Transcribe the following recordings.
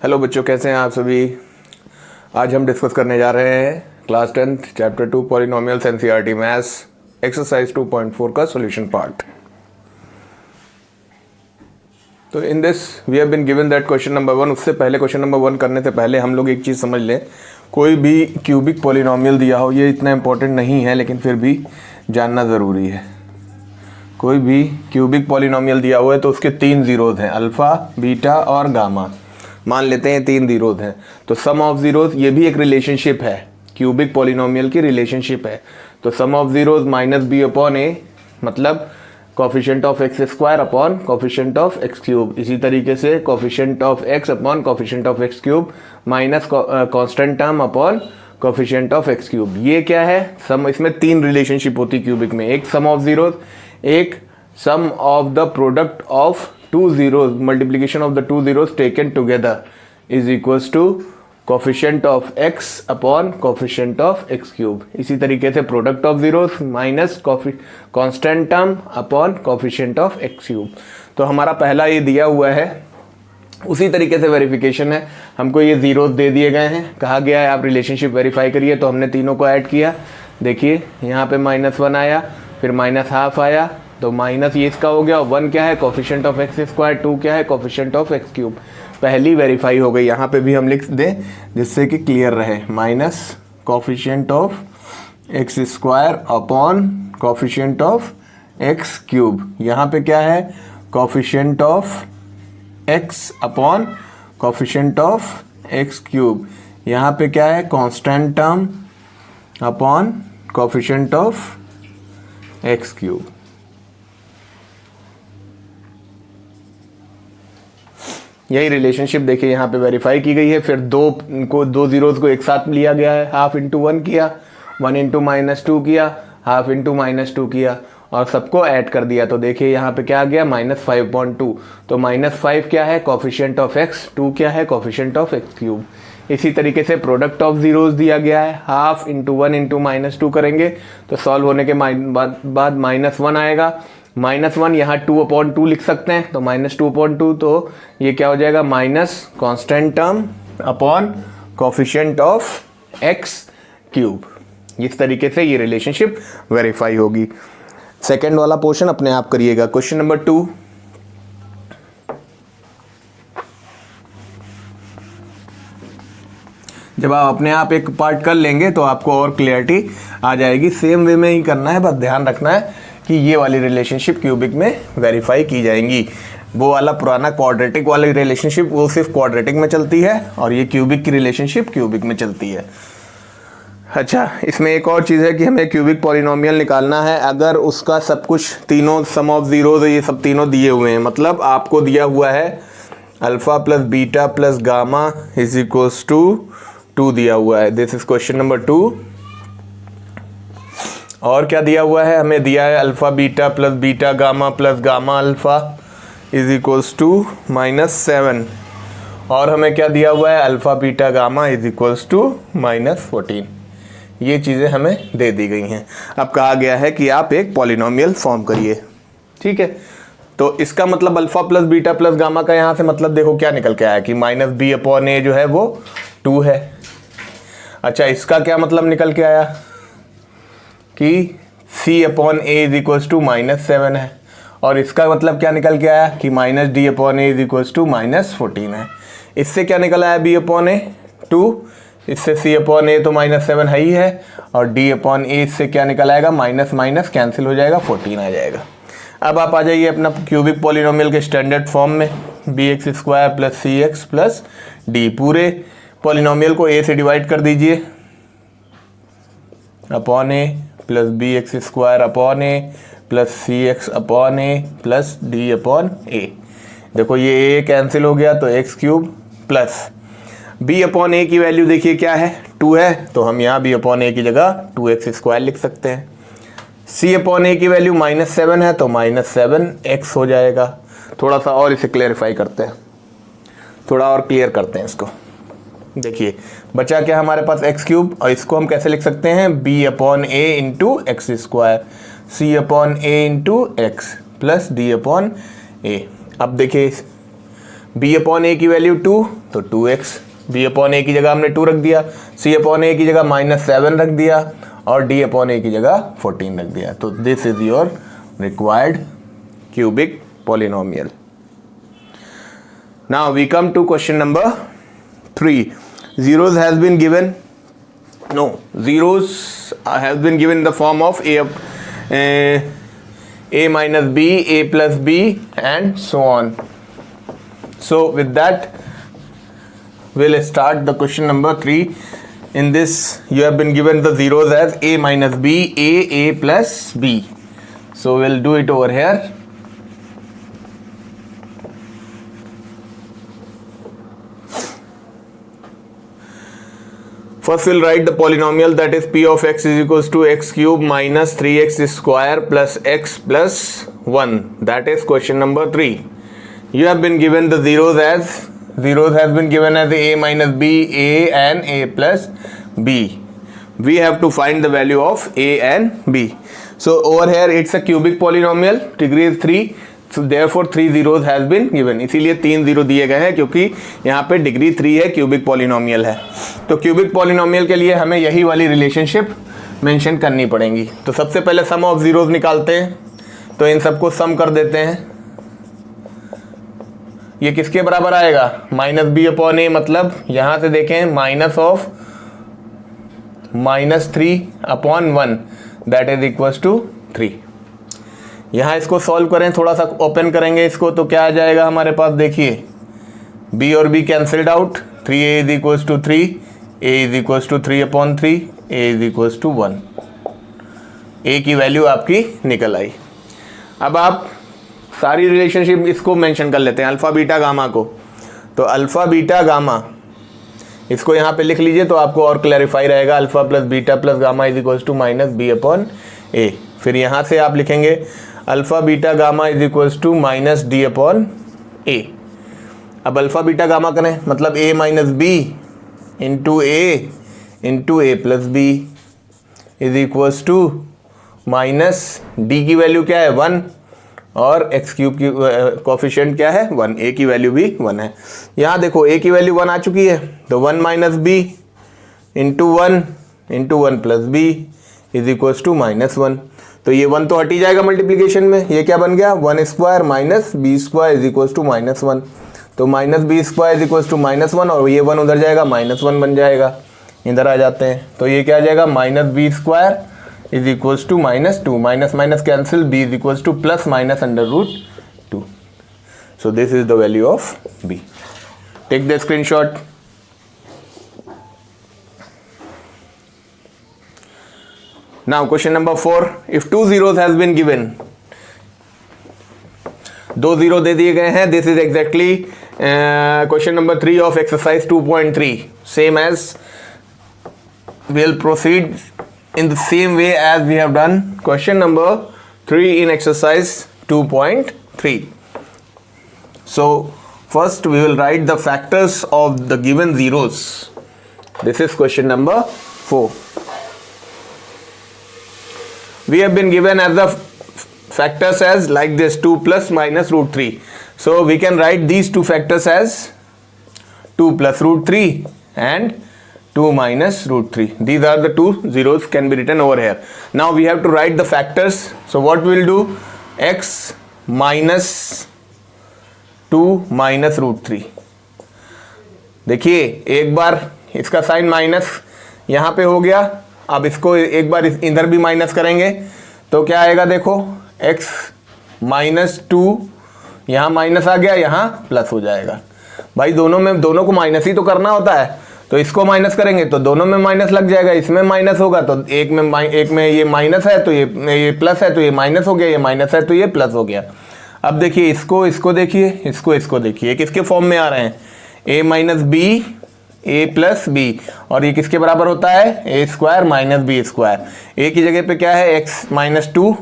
Hello बच्चों, कैसे हैं आप सभी। आज हम डिस्कस करने जा रहे हैं class 10th chapter 2 polynomials NCERT maths exercise 2.4 का सॉल्यूशन पार्ट। तो in this we have been given that question number 1। उससे पहले क्वेश्चन नंबर 1 करने से पहले हम लोग एक चीज़ समझ लें। कोई भी क्यूबिक पॉलिनोमियल दिया हो, ये इतना इंपॉर्टेंट नहीं है लेकिन फिर भी जानना ज़रूरी है। कोई भी क्यूबिक पॉलिनोमियल दिया हुआ है तो उसके 3 ज़ीरोज़ हैं, अल्फ़ा, बीटा और गामा। मान लेते हैं 3 ज़ीरोज़ हैं, तो सम ऑफ ज़ीरोज़ ये भी एक रिलेशनशिप है, क्यूबिक पॉलिनोमियल की रिलेशनशिप है। तो sum of zeros minus B upon A, मतलब coefficient of X square upon coefficient of X cube. इसी तरीके से coefficient of X upon coefficient of X cube minus constant term upon coefficient of X cube. ये क्या है? सम। इसमें 3 relationship होती cubic में, एक सम ऑफ ज़ीरोज़, एक sum of the product of 2 zeros, multiplication of the 2 zeros taken together is equals to coefficient of x upon coefficient of x cube। इसी तरीके से product of zeros minus constant term upon coefficient of x cube. तो हमारा पहला ये दिया हुआ है, उसी तरीके से वेरिफिकेशन है। हमको ये जीरोस दे दिए गए हैं, कहा गया है आप रिलेशनशिप वेरीफाई करिए, तो हमने तीनों को ऐड किया। देखिए यहाँ पे -1 आया, फिर -½ आया, तो माइनस ये इसका हो गया। 1 क्या है? Coefficient of X square. 2 क्या है? Coefficient of X cube. पहली वेरीफाई हो गई। यहाँ पे भी हम लिख दें जिससे कि क्लियर रहे, minus coefficient of X square upon coefficient of X cube. यहाँ पे क्या है? Coefficient of X upon coefficient of X cube. यहाँ पे क्या है? Constant term upon coefficient of X cube. यही रिलेशनशिप देखिए यहाँ पे वेरीफाई की गई है। फिर दो जीरोज़ को एक साथ लिया गया है, हाफ इंटू 1 किया, 1 इंटू -2 किया, हाफ इंटू -2 किया और सबको ऐड कर दिया। तो देखिए यहाँ पे क्या आ गया? -5.2। तो -5 क्या है? Coefficient of x. 2 क्या है? Coefficient of X cube. इसी तरीके से प्रोडक्ट ऑफ जीरोज दिया गया है, हाफ इंटू 1 इंटू -2 करेंगे तो सॉल्व होने के बाद -1 आएगा। -1 यहाँ 2/2 लिख सकते हैं, तो -2/2, तो ये क्या हो जाएगा? Minus constant term upon coefficient of X cube. इस तरीके से ये रिलेशनशिप वेरीफाई होगी। सेकेंड वाला पोर्शन अपने आप करिएगा। क्वेश्चन नंबर 2, जब आप अपने आप एक पार्ट कर लेंगे तो आपको और क्लियरिटी आ जाएगी। सेम वे में ही करना है, बस ध्यान रखना है कि ये वाली रिलेशनशिप क्यूबिक में वेरीफाई की जाएंगी। वो वाला पुराना क्वाड्रेटिक वाली रिलेशनशिप वो सिर्फ क्वाड्रेटिक में चलती है और ये क्यूबिक की रिलेशनशिप क्यूबिक में चलती है। अच्छा, इसमें एक और चीज़ है कि हमें क्यूबिक पॉलिनोमियल निकालना है अगर उसका सब कुछ तीनों सम ऑफ जीरोज ये सब तीनों दिए हुए हैं। मतलब आपको दिया हुआ है alpha plus beta plus gamma is equals to 2 दिया हुआ है। This is question number 2। और क्या दिया हुआ है? हमें दिया है alpha beta plus beta gamma plus gamma alpha is equals to -7। और हमें क्या दिया हुआ है? Alpha beta gamma is equals to -14। ये चीज़ें हमें दे दी गई हैं। अब कहा गया है कि आप एक पॉलिनोमियल फॉर्म करिए, ठीक है। तो इसका मतलब alpha plus beta plus gamma का यहाँ से मतलब देखो क्या निकल के आया कि -b/a जो है वो 2 है। अच्छा, इसका क्या मतलब निकल के आया कि c/a इज इक्वल्स टू -7 है। और इसका मतलब क्या निकल के आया कि -d/a इज इक्वल्स टू -14 है। इससे क्या निकल आया? b/a 2, इससे c/a तो -7 है ही है, और d/a इससे क्या निकल आएगा? माइनस माइनस कैंसिल हो जाएगा, 14 आ जाएगा। अब आप आ जाइए अपना क्यूबिक पॉलिनोमियल के स्टैंडर्ड फॉर्म में, bx² + cx + d। पूरे पॉलिनोमियल को a से डिवाइड कर दीजिए, upon a plus bx² upon a plus cx upon a plus d/a। देखो ये a कैंसिल हो गया तो x³ प्लस b/a की वैल्यू देखिए क्या है? 2 है, तो हम यहाँ b/a की जगह 2x² लिख सकते हैं। c/a की वैल्यू -7 है तो -7x हो जाएगा। थोड़ा सा और इसे क्लियरिफाई करते हैं, थोड़ा और क्लियर करते हैं इसको। देखिए बचा क्या हमारे पास? x³ और इसको हम कैसे लिख सकते हैं? b/a into X square, c/a into x plus d/a। अब देखिए b/a की वैल्यू 2, तो 2x, b/a की जगह हमने 2 रख दिया, c/a की जगह -7 रख दिया और d/a की जगह 14 रख दिया। तो this is your required cubic polynomial. Now we come to question number 3. Zeros has been given. No, zeros has been given in the form of a minus b, a plus b, and so on. So with that, we'll start the question number 3. In this, you have been given the zeros as a minus b, a plus b. So we'll do it over here. First we'll write the polynomial, that is p of x is equals to x cube minus 3x square plus x plus 1. That is question number 3. You have been given the zeros has been given as a minus b, a and a plus b. We have to find the value of a and b. So over here it's a cubic polynomial, degree is 3. So therefore 3 zeros has been given. इसीलिए 3 zero दिए गए हैं क्योंकि यहाँ पे degree 3 है, cubic polynomial है। तो क्यूबिक पॉलिनोमियल के लिए हमें यही वाली रिलेशनशिप मेंशन करनी पड़ेगी। तो सबसे पहले सम ऑफ जीरोस निकालते हैं, तो इन सबको सम कर देते हैं। ये किसके बराबर आएगा? -b/a, मतलब यहाँ से देखें minus of -3/1 that is equals to 3। यहाँ इसको सॉल्व करें, थोड़ा सा ओपन करेंगे इसको, तो क्या आ जाएगा हमारे पास? देखिए b और b cancelled out, 3a is equals to 3, a is equals to 3/3, a is equals to 1। a की वैल्यू आपकी निकल आई। अब आप सारी रिलेशनशिप इसको मेंशन कर लेते हैं, अल्फ़ा बीटा गामा को। तो अल्फ़ा बीटा गामा इसको यहाँ पे लिख लीजिए तो आपको और क्लैरिफाई रहेगा। Alpha plus beta plus gamma is equals to -b/a। फिर यहाँ से आप लिखेंगे alpha beta gamma is equals to -d/a। अब अल्फ़ा बीटा गामा करें, मतलब a minus B into a plus B is equals to -d की वैल्यू क्या है? 1 और x क्यूब की कोफिशिएंट क्या है? 1। a की वैल्यू भी 1 है। यहाँ देखो a की वैल्यू 1 आ चुकी है, तो 1 minus B into 1 plus B is equals to -1। तो ये 1 तो हट ही जाएगा मल्टीप्लीकेशन में। ये क्या बन गया? 1 square minus B square is equals to -1। तो -b square is equals to -1 और ये 1 उधर जाएगा, -1 बन जाएगा। इधर आ जाते हैं, तो ये क्या आ जाएगा? -b square is equals to -2, minus minus cancel, b is equals to plus minus √2। So this is the value of b। Take the screenshot. Now question number 4, if 2 zeros has been given, 2 zero दे दिए गए हैं। This is exactly question number 3 of exercise 2.3, same as we'll proceed in the same way as we have done question number 3 in exercise 2.3. So first we will write the factors of the given zeros. This is question number 4. We have been given as the factors as like this, 2 plus minus √3. So we can write these two factors as 2 plus √3 and 2 minus √3. These are the two zeros can be written over here. Now we have to write the factors. So what we will do? X minus 2 minus √3. देखिए एक बार इसका sign minus यहाँ पे हो गया। अब इसको एक बार इधर भी माइनस करेंगे तो क्या आएगा? देखो x माइनस 2, यहाँ माइनस आ गया, यहाँ प्लस हो जाएगा। भाई दोनों को माइनस ही तो करना होता है, तो इसको माइनस करेंगे तो दोनों में माइनस लग जाएगा। इसमें माइनस होगा तो एक में ये माइनस है तो ये प्लस है, तो ये माइनस हो गया, ये माइनस है तो ये प्लस हो गया। अब देखिए इसको देखिए, इसको देखिए, किसके फॉर्म में आ रहे हैं? a minus B, a plus B, और ये किसके बराबर होता है? a square minus B square. a की जगह पे क्या है? x माइनस 2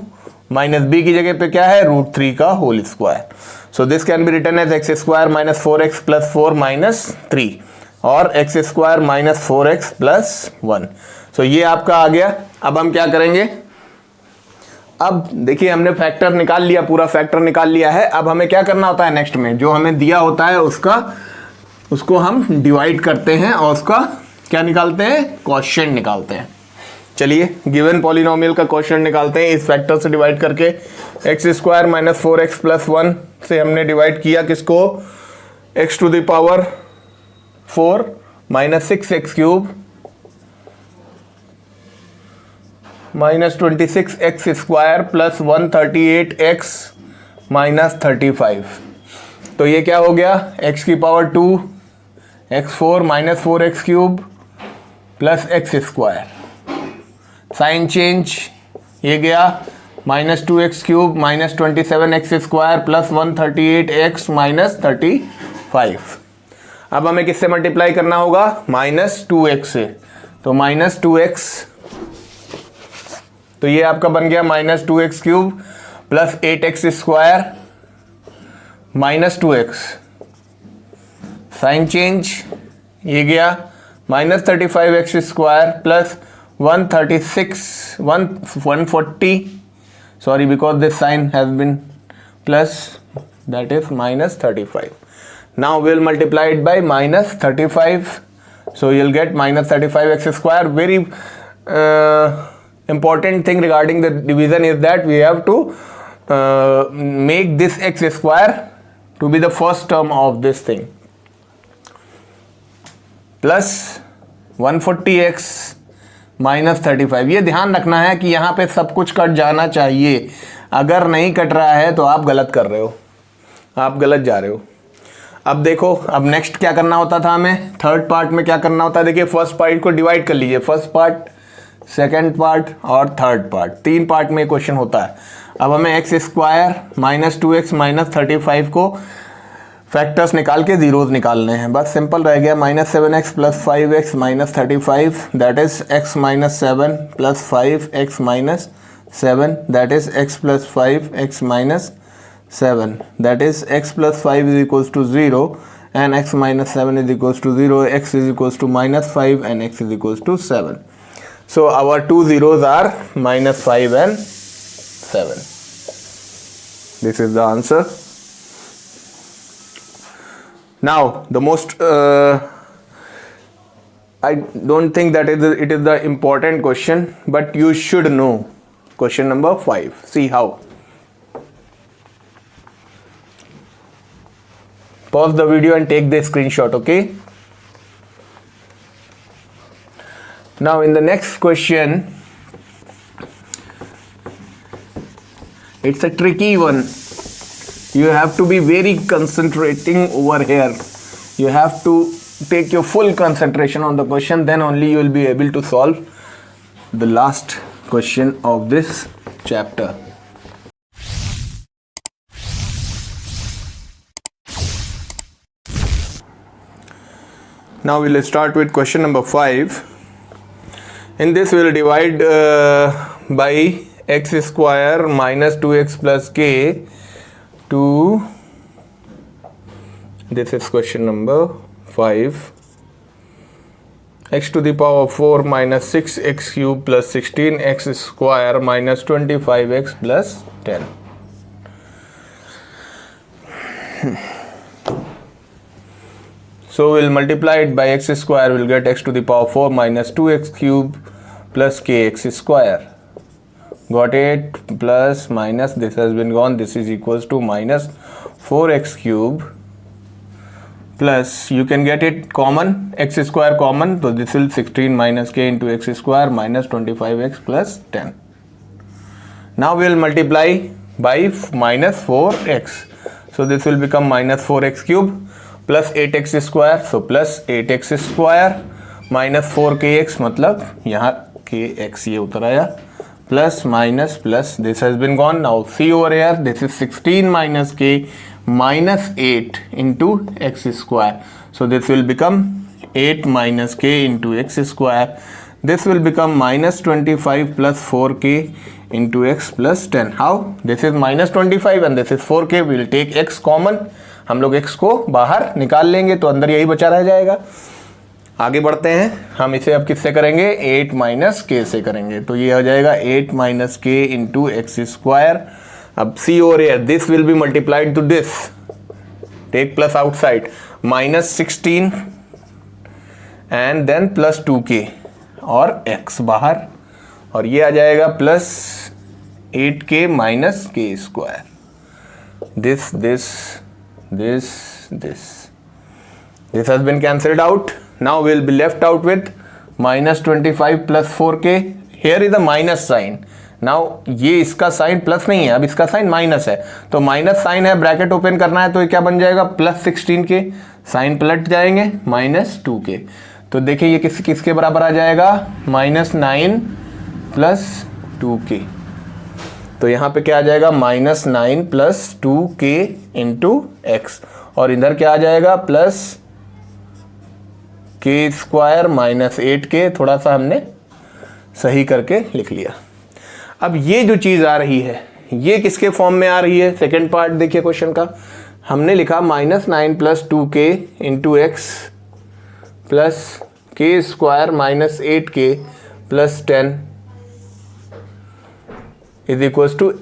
माइनस b की जगह पे क्या है? √3 का whole square. So this can be written as x square minus 4x plus 4 minus 3 और x square minus 4x plus 1। सो ये आपका आ गया। अब हम क्या करेंगे? अब देखिए हमने फैक्टर निकाल लिया, पूरा फैक्टर निकाल लिया है। अब हमें क्या करना होता है नेक्स्ट में? जो हमें दिया होता है उसको हम डिवाइड करते हैं और उसका क्या निकालते हैं, क्वोशिएंट निकालते हैं। चलिए गिवन पॉलिनोमियल का क्वोशिएंट निकालते हैं इस फैक्टर से डिवाइड करके। X square minus 4x plus 1 से हमने डिवाइड किया किसको, x to the power 4 minus 6x cube minus 26x square plus 138x minus 35। तो ये क्या हो गया, x की power 2 x4 minus 4x cube plus x square. Sign change, ये गया minus 2x cube minus 27x square plus 138x minus 35। अब हमें किससे मल्टीप्लाई करना होगा, माइनस 2x से, तो माइनस 2x, तो ये आपका बन गया minus 2x cube plus 8x square minus 2x। Sign change, ये गया minus 35x square plus 140, sorry because this sign has been plus, that is minus 35. Now we'll multiply it by minus 35, so you'll get minus 35x square. Very important thing regarding the division is that we have to make this x square to be the first term of this thing, plus 140x minus 35। ये ध्यान रखना है कि यहाँ पे सब कुछ cut जाना चाहिए, अगर नहीं कट रहा है तो आप गलत कर रहे हो, आप गलत जा रहे हो। अब देखो, अब नेक्स्ट क्या करना होता था हमें, थर्ड पार्ट में क्या करना होता है, देखिए फर्स्ट पार्ट को डिवाइड कर लीजिए, फर्स्ट पार्ट, सेकेंड पार्ट और थर्ड पार्ट, 3 पार्ट में क्वेश्चन होता है। अब हमें x square minus 2x minus 35 को फैक्टर्स निकाल के जीरोज निकालने हैं, बस सिंपल रह गया। Minus 7x plus 5x minus 35, that is x minus 7 plus 5x minus 7, that is x plus 5x minus 7, that is x plus 5 is equals to 0 and x minus 7 is equals to 0, x is equals to minus 5 and x is equals to 7. So our two zeros are minus 5 and 7. This is the answer. Now the most I don't think that it is the important question, but you should know question number 5. See how. Pause the video and take the screenshot, okay? Now in the next question, it's a tricky one. You have to be very concentrating over here. You have to take your full concentration on the question, then only you will be able to solve the last question of this chapter. Now we'll start with question number 5. In this we will divide by x square minus 2x plus k to, this is question number 5, x to the power 4 minus 6x cube plus 16x square minus 25x plus 10. So we'll multiply it by x square, we'll get x to the power 4 minus 2x cube plus kx square. Got it? Plus minus, this has been gone, this is equals to minus 4x cube plus, you can get it common, x square common, so this will 16 minus k into x square minus 25x plus 10. Now we will multiply by minus 4x, so this will become minus 4x cube plus 8x square, so plus 8x square minus 4kx, मतलब यहाँ kx ये उतर आया, plus minus plus, this has been gone. Now see over here, this is 16 minus k minus 8 into x square, so this will become 8 minus k into x square. This will become minus 25 plus 4k into x plus 10. How? This is minus 25 and this is 4k. We will take x common. हम लोग x को बाहर निकाल लेंगे तो अंदर यही बचा रह जाएगा. आगे बढ़ते हैं, हम इसे अब किससे करेंगे, 8 माइनस के से करेंगे, तो ये हो जाएगा 8 माइनस के इंटू एक्स स्क्वायर. अब see over here, this will be multiplied to this, take plus outside, -16 and then +2k और x बाहर, और ये आ जाएगा +8k - k²। This has been cancelled out. Now we'll be left out with -25 + 4k. Here is a minus sign. Now ये इसका sign plus नहीं है, अब इसका साइन माइनस है, तो माइनस साइन है, ब्रैकेट ओपन करना है, तो ये क्या बन जाएगा +16k, साइन पलट जाएंगे -2k। तो देखिए ये किसके बराबर आ जाएगा, -9 + 2k। तो यहाँ पे क्या आ जाएगा, -9 + 2k × x, और इधर क्या आ जाएगा +k² - 8k। थोड़ा सा हमने सही करके लिख लिया। अब ये जो चीज़ आ रही है ये किसके फॉर्म में आ रही है, सेकंड पार्ट देखिए क्वेश्चन का, हमने लिखा -9 + 2k × x +k² - 8k + 10 =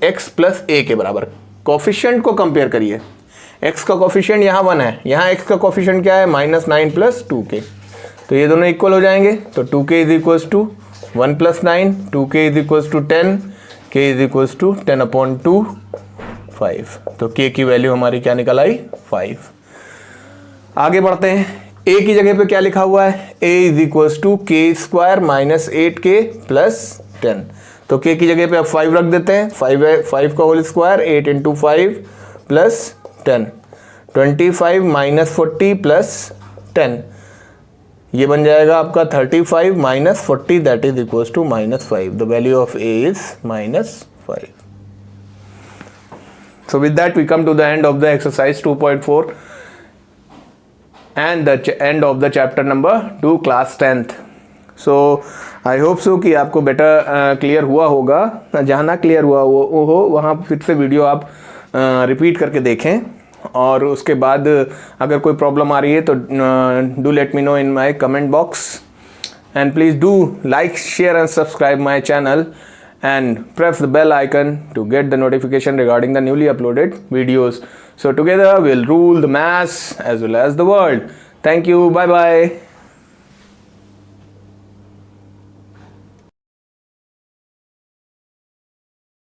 x + a के बराबर। कोफिशिएंट को कंपेयर करिए, x का कोफिशिएंट यहाँ 1 है, यहाँ x का कोफिशिएंट क्या है, -9 + 2k, तो ये दोनों इक्वल हो जाएंगे। तो 2k = 1 + 9, 2k = 10, k = 10/2, 5। तो k की वैल्यू हमारी क्या निकल आई, 5। आगे बढ़ते हैं, a की जगह पे क्या लिखा हुआ है, a = k² - 8k + 10। तो k की जगह पे अब 5 रख देते हैं, 5 का होल स्क्वायर, 8 × 5 + 10, 25 - 40 + 10, ये बन जाएगा आपका 35 - 40, that is equals to -5। The value of a is -5। So with that we come to the end of the exercise 2.4 and the end of the chapter number 2 class 10th. So I hope so कि आपको better clear हुआ होगा, जहाँ ना clear हुआ हो वहाँ फिर से वीडियो आप रिपीट करके देखें, और उसके बाद अगर कोई प्रॉब्लम आ रही है तो do let me know in my comment box, and please do like, share and subscribe my channel and press the bell icon to get the notification regarding the newly uploaded videos. So together we'll rule the maths as well as the world. Thank you. Bye bye.